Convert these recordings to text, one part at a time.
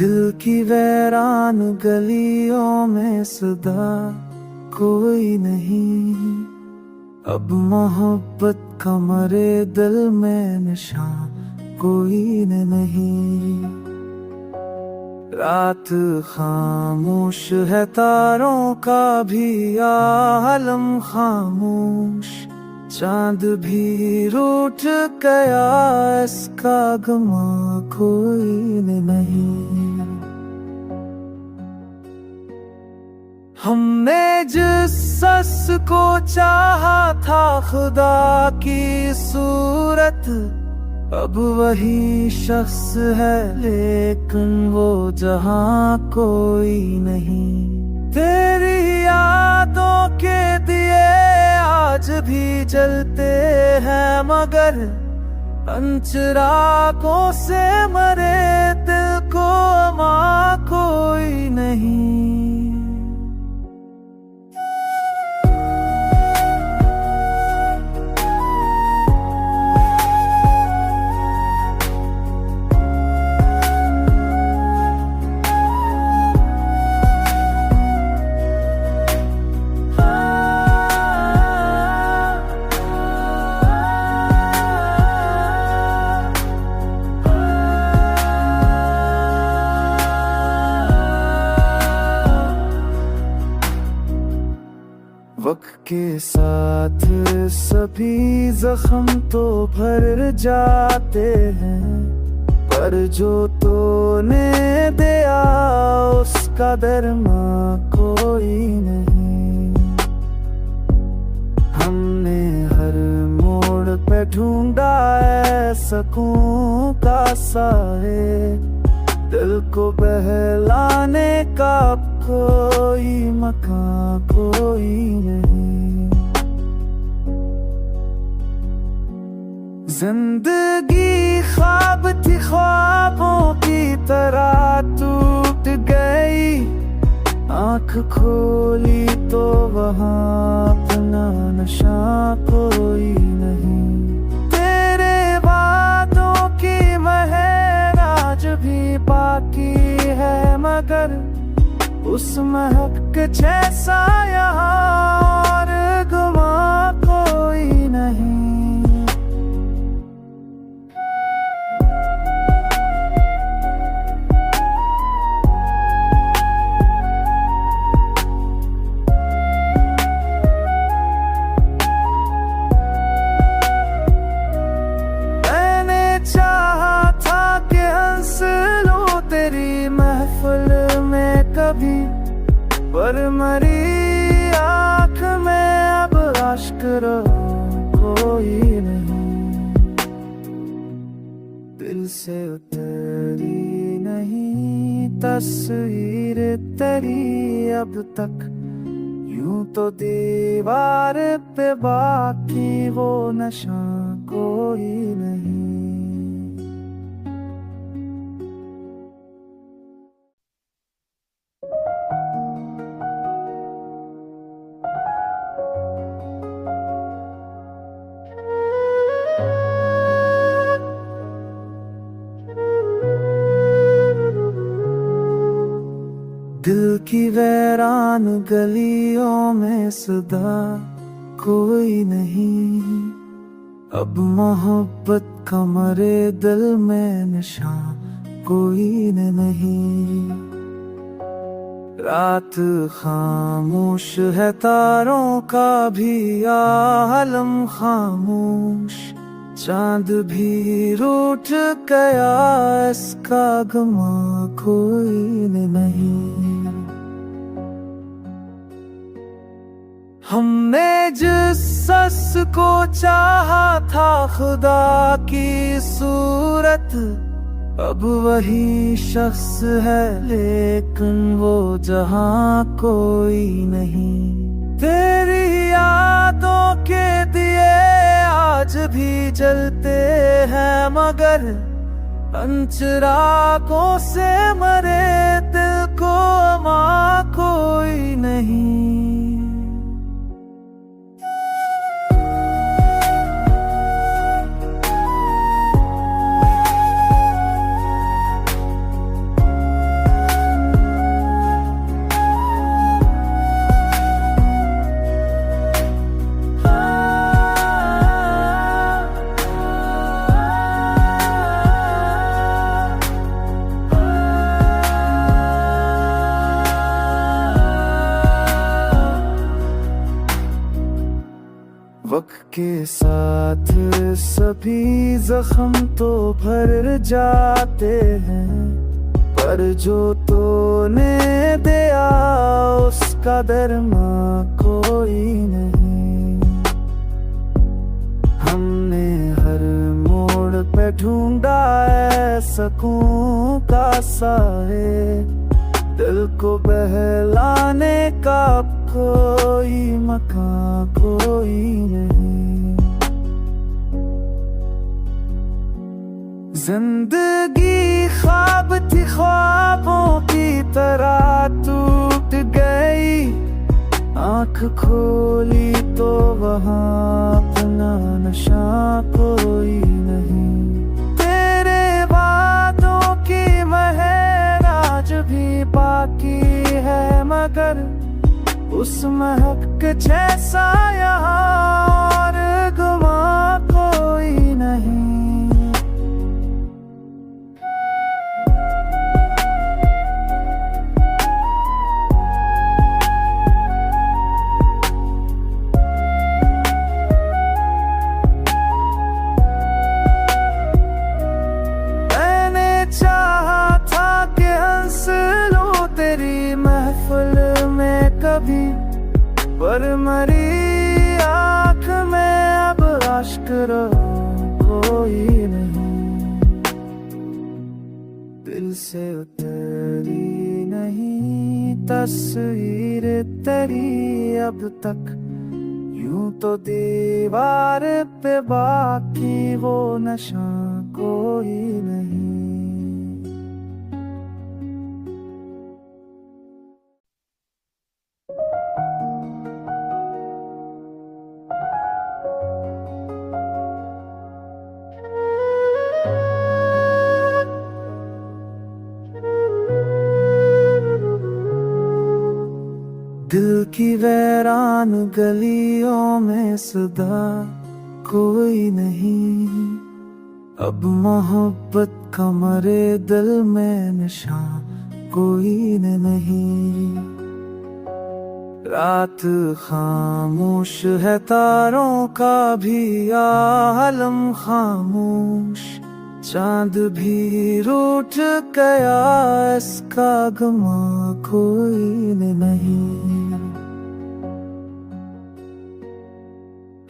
दिल की वैरान गलियों में सदा कोई नहीं। अब मोहब्बत का मरे दिल में नशा कोई नहीं। रात खामोश है, तारों का भी आलम खामोश। चांद भी रूठ गया, इसका गमा कोई नहीं। हमने जिस शख्स को चाहा था खुदा की सूरत, अब वही शख्स है लेकिन वो जहां कोई नहीं। तेरी यादों के दिए आज भी जलते हैं, मगर अंचरागों से मरे दिल को मां कोई नहीं। वक्त के साथ सभी जख्म तो भर जाते हैं, पर जो तूने दिया उसका दरमा कोई नहीं। हमने हर मोड़ पे ढूंढा है सकून का साए, दिल को बहलाने का कोई मकान कोई नहीं। जिंदगी ख्वाब थी, ख्वाबों की तरह टूट गई। आंख खोली तो वहां अपना नशा कोई नहीं। तेरे वादों की महक आज भी बाकी है, मगर उस महक जैसा यहाँ और गुमा कोई नहीं। मैंने चाहा था कि हंस लूं तेरी महफिल में कभी, पर मरी आँख में अब आश्क कोई नहीं। दिल से उतरी नहीं तस्वीर तेरी अब तक, यूं तो दीवार पे बाकी वो नशा कोई नहीं। दिल की वैरान गलियों में सदा कोई नहीं। अब मोहब्बत का मरे दिल में नशा कोई नहीं। रात खामोश है, तारों का भी आलम खामोश। चांद भी रूठ गया, इसका गमा कोई नहीं। हमने जिस शख्स को चाहा था खुदा की सूरत, अब वही शख्स है लेकिन वो जहां कोई नहीं। तेरी यादों के दिए आज भी जलते हैं, मगर अंचरागों से मरे दिल को मां कोई नहीं। वक्त के साथ सभी जख्म तो भर जाते हैं, पर जो तूने दिया उसका दरमा कोई नहीं। हमने हर मोड़ पे ढूंढा है सुकून का साए, दिल को बहलाने का कोई मकान कोई नहीं। जिंदगी ख्वाब थी, ख्वाबों की तरह टूट गई। आँख खोली तो वहाँ अपना नशा कोई नहीं। तेरे वादों की महक आज भी बाकी है, मगर उस महक के जैसा यहाँ और गुमा कोई नहीं। मैंने चाहा था कि हंस लूं तेरी महफिल में कभी, पर मरी आँख में अब अश्क कोई नहीं। दिल से उतरी नहीं तस्वीर तेरी अब तक, यूं तो दीवार पे बाकी वो नशा कोई नहीं। दिल की वैरान गलियों में सदा कोई नहीं, अब मोहब्बत का मरे दिल में नशा कोई नहीं। रात खामोश है, तारों का भी आलम खामोश, चांद भी रूठ गया, इसका गमा कोई नहीं।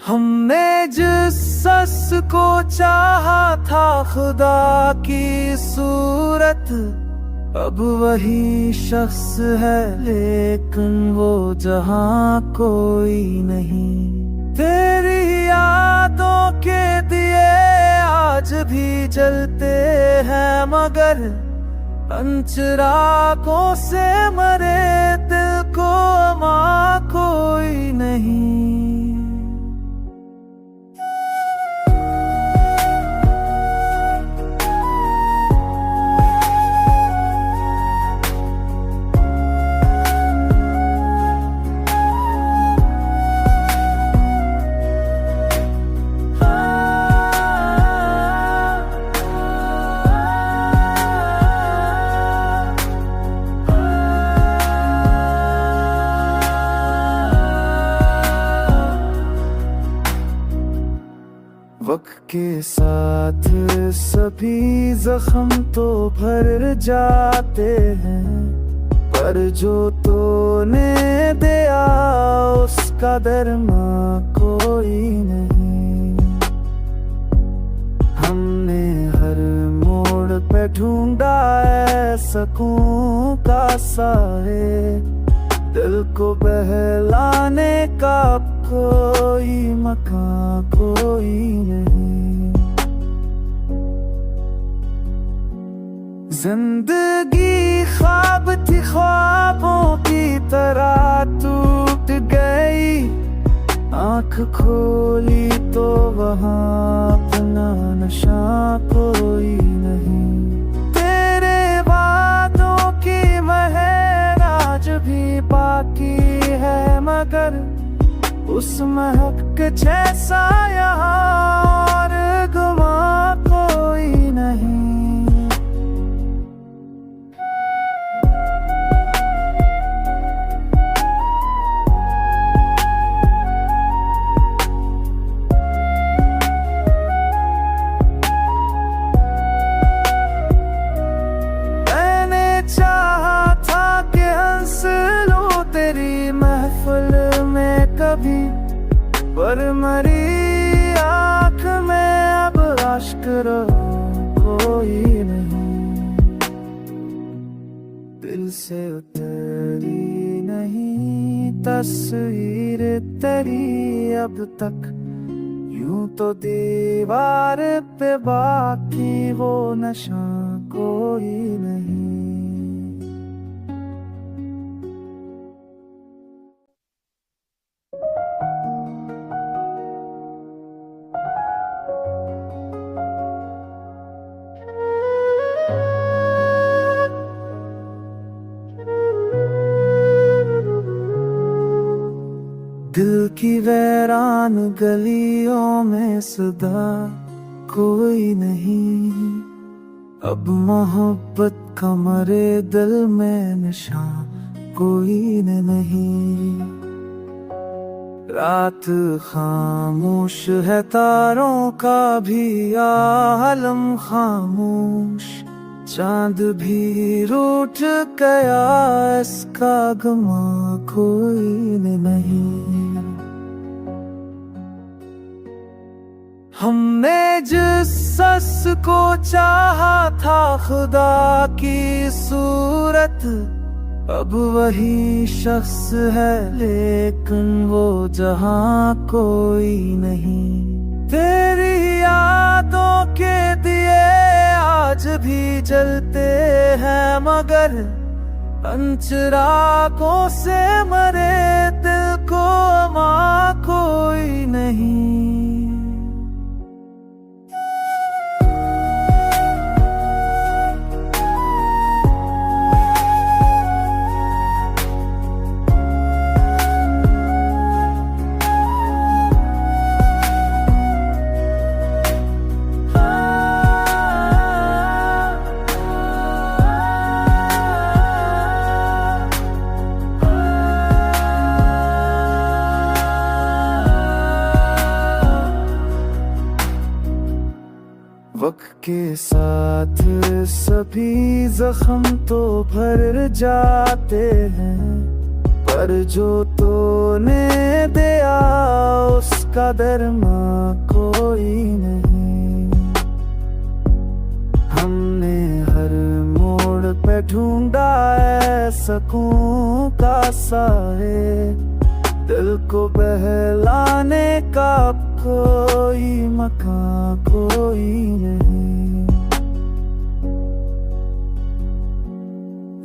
हमने जिस सस को चाहा था खुदा की सूरत, अब वही शख्स है लेकिन वो जहां कोई नहीं। तेरी यादों के दिए आज भी जलते हैं, मगर अंचरागों से मरे दिल को मां कोई नहीं। वक्त के साथ सभी जख्म तो भर जाते हैं, पर जो तूने दिया उसका दरमा कोई नहीं। हमने हर मोड़ पे ढूंढा है सुकून का साए, दिल को बहलाने का कोई मकान कोई नहीं। जिंदगी ख्वाब थी, ख्वाबों की तरह टूट गई। आँख खोली तो वहाँ अपना नशा कोई नहीं। तेरे वादों की महक आज भी बाकी है, मगर उस महक के जैसा यहाँ और गुमा कोई नहीं। पर मरी आँख में अब अश्क कोई नहीं, दिल से उतरी नहीं तस्वीर तेरी अब तक। यूं तो दीवार पे बाकी वो नशा कोई नहीं। दिल की वैरान गलियों में सदा कोई नहीं, अब मोहब्बत का मरे दिल में नशा कोई नहीं। रात खामोश है तारों का भी आलम खामोश, चांद भी रूठ गया इसका गमा कोई नहीं। हमने जिस शख्स को चाहा था खुदा की सूरत, अब वही शख्स है लेकिन वो जहां कोई नहीं। तेरी यादों के दिए आज भी जलते हैं मगर अंचरागों से मरे दिल को मां कोई नहीं। वक्त के साथ सभी जख्म तो भर जाते हैं, पर जो तूने दिया उसका दरमा कोई नहीं। हमने हर मोड़ पे ढूंढा है सुकून का साए, दिल को बहलाने का कोई मकान कोई नहीं।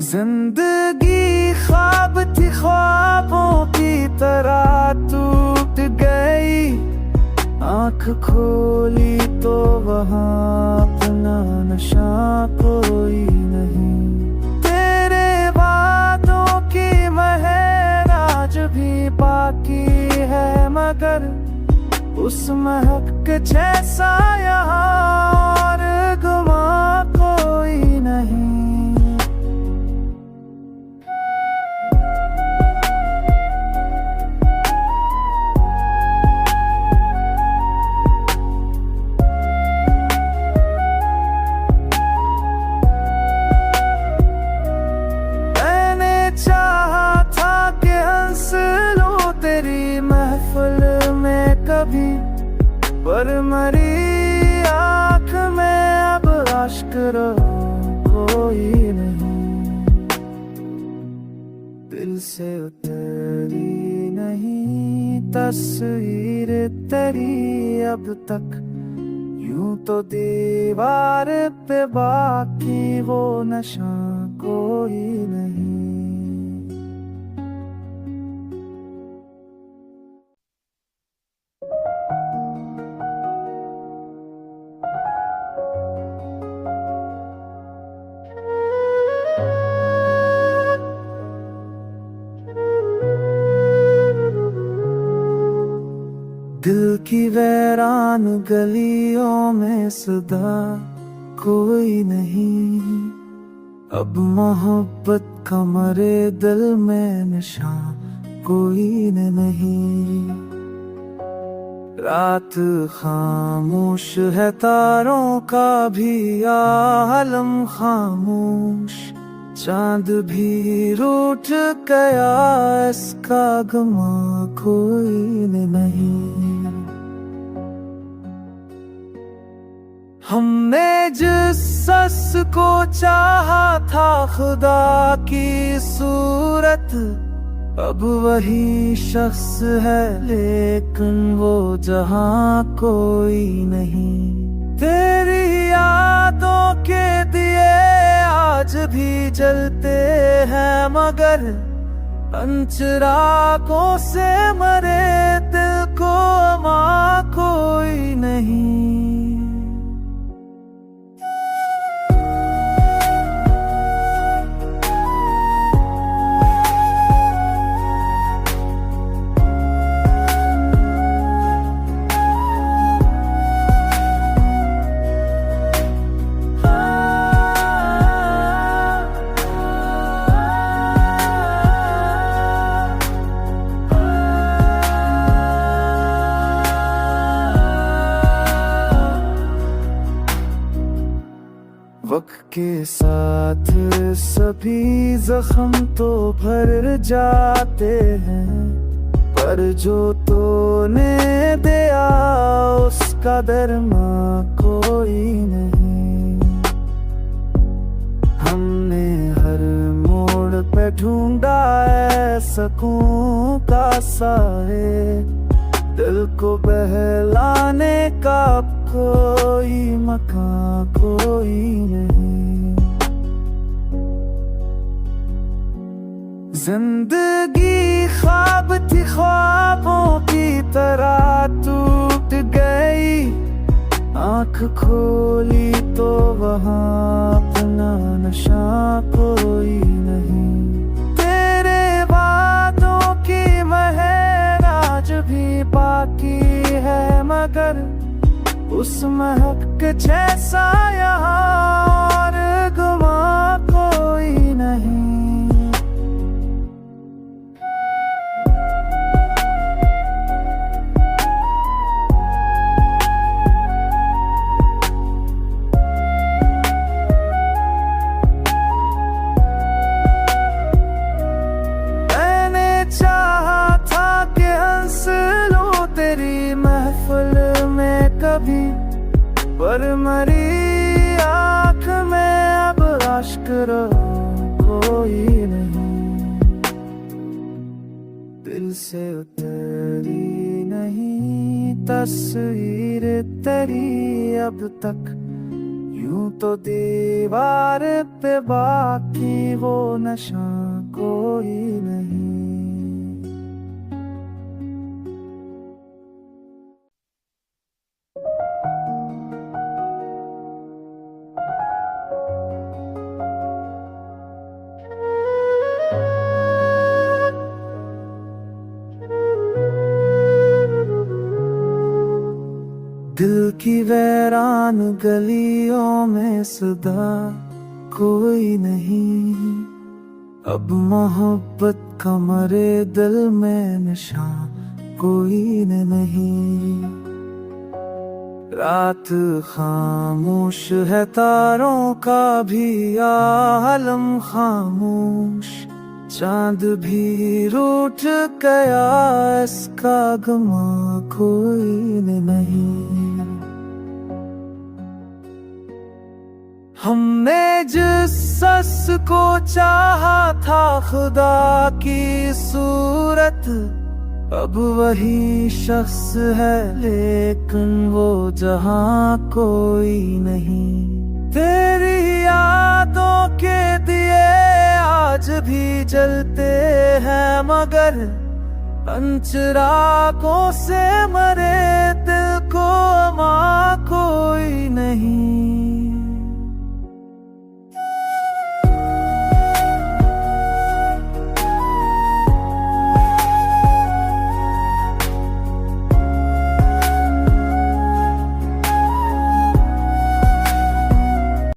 जिंदगी ख्वाब थी ख्वाबों की तरह टूट गई, आँख खोली तो वहाँ अपना नशा कोई नहीं। तेरे वादों की महक आज भी बाकी है मगर उस महक के जैसा यहाँ और गुमा कोई नहीं। मैंने चाहा था कि हंस लूं तेरी महफिल में कभी, पर मरी आँख में अब अश्क कोई नहीं। दिल से उतरी नहीं तस्वीर तेरी अब तक। यूं तो दीवार पे बाकी वो नशा कोई नहीं। दिल की वैरान गलियों में सदा कोई नहीं, अब मोहब्बत का मरे दिल में नशा कोई नहीं। रात खामोश है तारों का भी आलम खामोश, चांद भी रूठ गया इसका गमा कोई नहीं। हमने जिस शख्स को चाहा था खुदा की सूरत, अब वही शख्स है लेकिन वो जहां कोई नहीं। तेरी यादों के दिए आज भी जलते हैं मगर अंचरागों से मरे दिल को मां कोई नहीं। वक्त के साथ सभी जख्म तो भर जाते हैं, पर जो तूने दिया उसका दरमा कोई नहीं। हमने हर मोड़ पे ढूंढा है सुकून का साए, दिल को बहलाने का कोई मकान कोई नहीं। जिंदगी ख्वाब थी, ख्वाबों की तरह टूट गई। आंख खोली तो वहाँ अपना नशा कोई नहीं। तेरे वादों की महक आज भी बाकी है मगर उस महक जैसा यहाँ और गुमा कोई नहीं। मैंने चाहा था कि हंस लूं तेरी महफिल में कभी, पर मरी आँख में अब अश्क कोई नहीं। दिल से उतरी नहीं तस्वीर तेरी अब तक, यूं तो दीवार पे बाकी वो नशा कोई नहीं। दिल की वैरान गलियों में सदा कोई नहीं, अब मोहब्बत का मरे दिल में नशा कोई नहीं। रात खामोश है तारों का भी आलम खामोश, चांद भी रूठ गया इसका गमा कोई नहीं। हमने जिस शख्स को चाहा था खुदा की सूरत, अब वही शख्स है लेकिन वो जहां कोई नहीं। तेरी यादों के दिए आज भी जलते हैं मगर अंचरागों से मरे दिल को मां कोई नहीं।